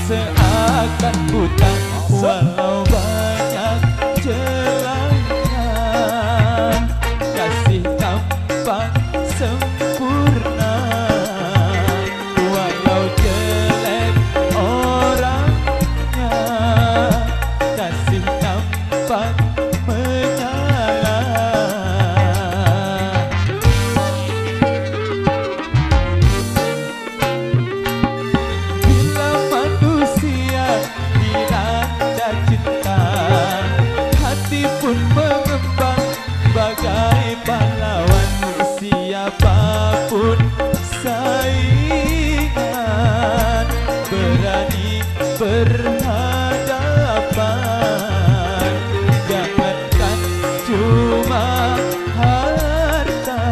seakan buta walau banyak celahnya. Kasih tampak sempurna walau jelek orangnya. Kasih tampak menyala. Bila manusia dilanda cinta, hati pun mengembang bagai pahlawan. Siapapun saingan berani berhadapan. Jangankan cuma harta,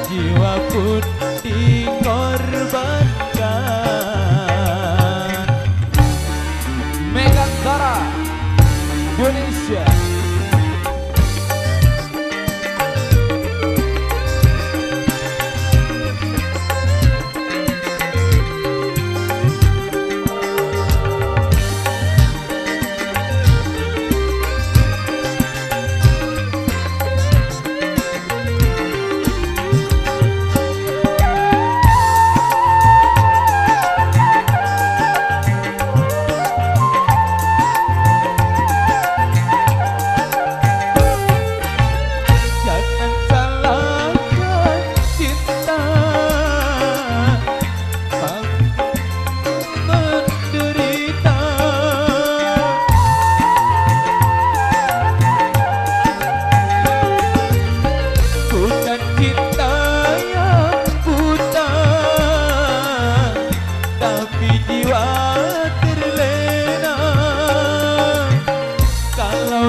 jiwa pun dikorbankan. Megantara Indonesia.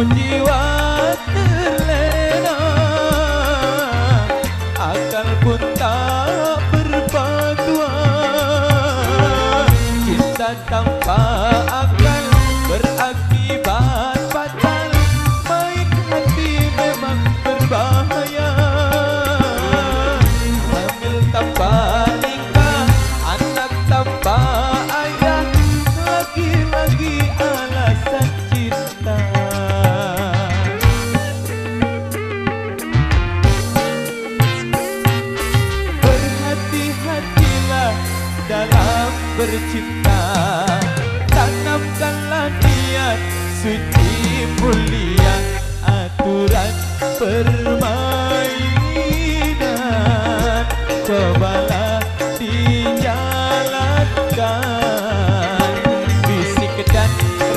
Jiwa terlena, akal pun tak berbantuan. Cinta tanpa akal berakibat fatal. Main hati memang berbahaya. Hamil tanpa nikah, anak tanpa ayah, lagi-lagi alasan cinta. Dalam bercinta, tanamkanlah niat suci mulia. Aturan permainan cobalah dijalankan. Bisik dan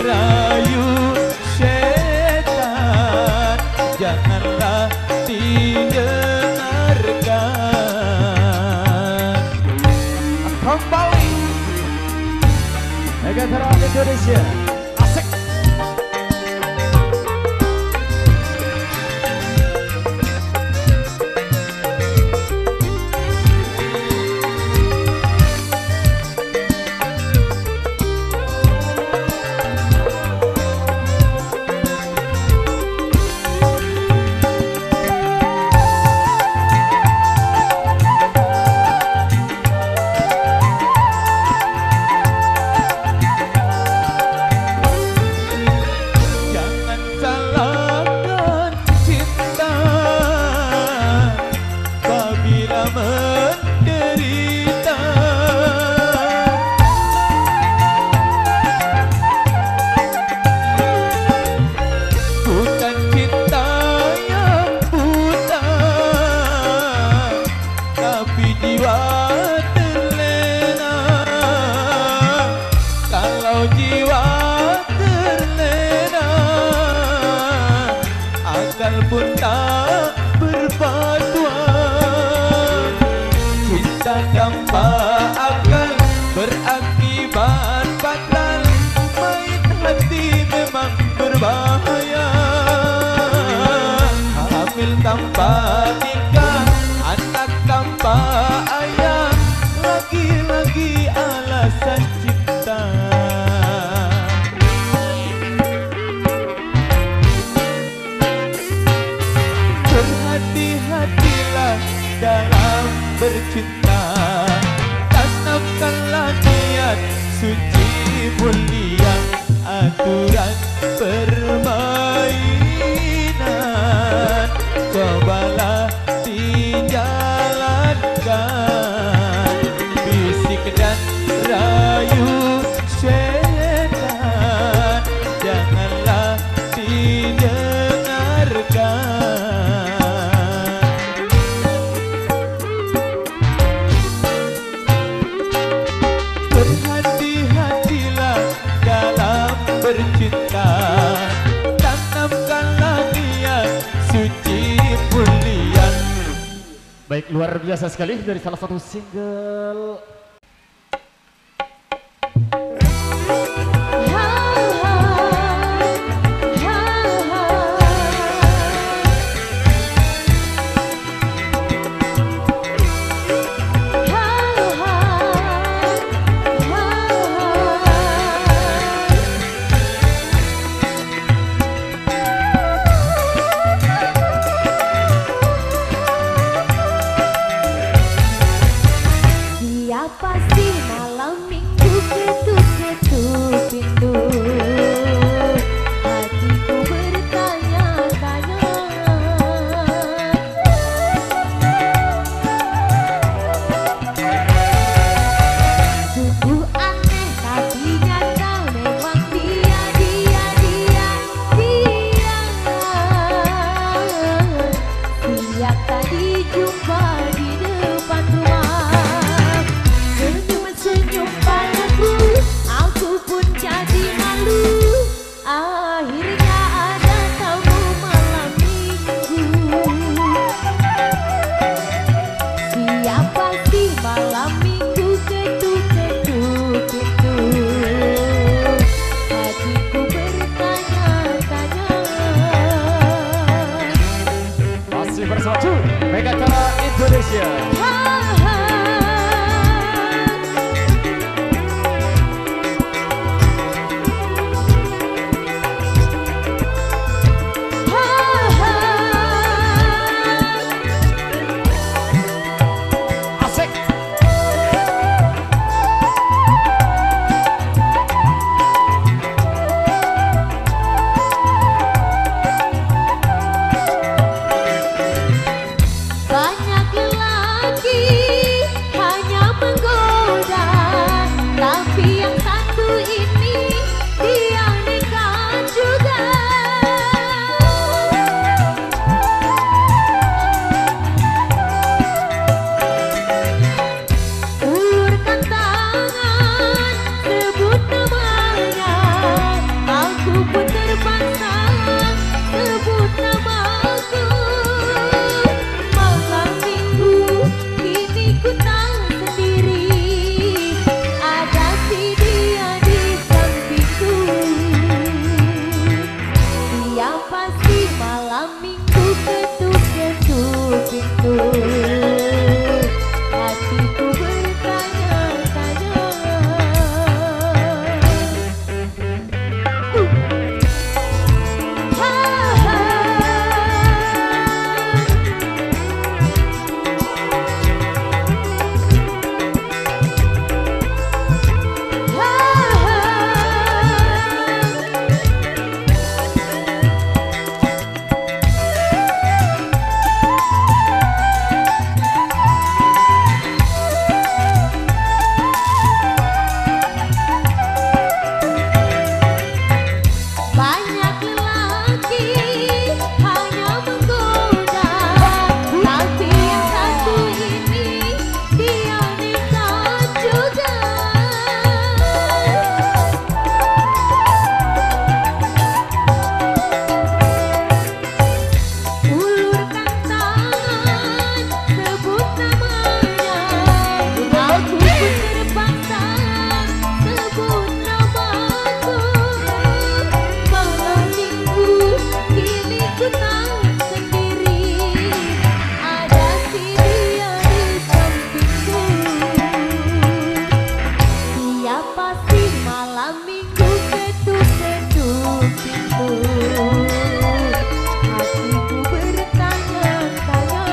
rayu setan janganlah didengarkan. Kembali Megantara Indonesia. Asik. Menderita, bukan cinta yang buta, tapi jiwa terlena. Kalau jiwa terlena, akal pun tak berbantuan. Cinta tanpa akal berakibat fatal. Main hati memang berbahaya. Hamil tanpa nikah, anak tanpa ayah, lagi-lagi alasan cinta. Berhati-hatilah dalam bercinta, tanamkanlah niat suci mulia aturan permainan, cobalah dijalankan. Bisik dan rayu setan janganlah didengarkan. Berhati-hatilah dalam bercinta, tanamkanlah niat suci mulia. Baik, luar biasa sekali dari salah satu single pasti malam minggu ketuk-ketuk pintu, hatiku bertanya-tanya. Sungguh aneh tapi nyata memang dia Sejak tadi jumpa di depan rumah, senyum padaku, aku pun jadi malu. Akhirnya ada tamu malam minggu. Siapa sih malam minggu ketuk-ketuk pintu, hatiku bertanya-tanya. masih bersama Megatara Indonesia. Banyak lelaki hanya menggoda, tapi yang satu ini dia nekat juga. Ulurkan tangan, sebut namanya, aku pun terpaksa sebut namaku. Malam minggu kini ku tak sendiri, ada si dia di sampingku. Dia pasti malam minggu ketuk-ketuk pintu, hatiku bertanya-tanya. Banyak lelaki hanya menggoda, tapi yang satu ini dia nekat juga. Ulurkan tangan, sebut namanya, aku pun terpaksa sebut namaku. Malam minggu kini ku tak sendiri, ada si dia di sampingku. Dia pasti malam minggu ketuk-ketuk pintu, hatiku bertanya-tanya.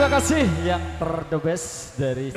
Terima kasih yang terdebes dari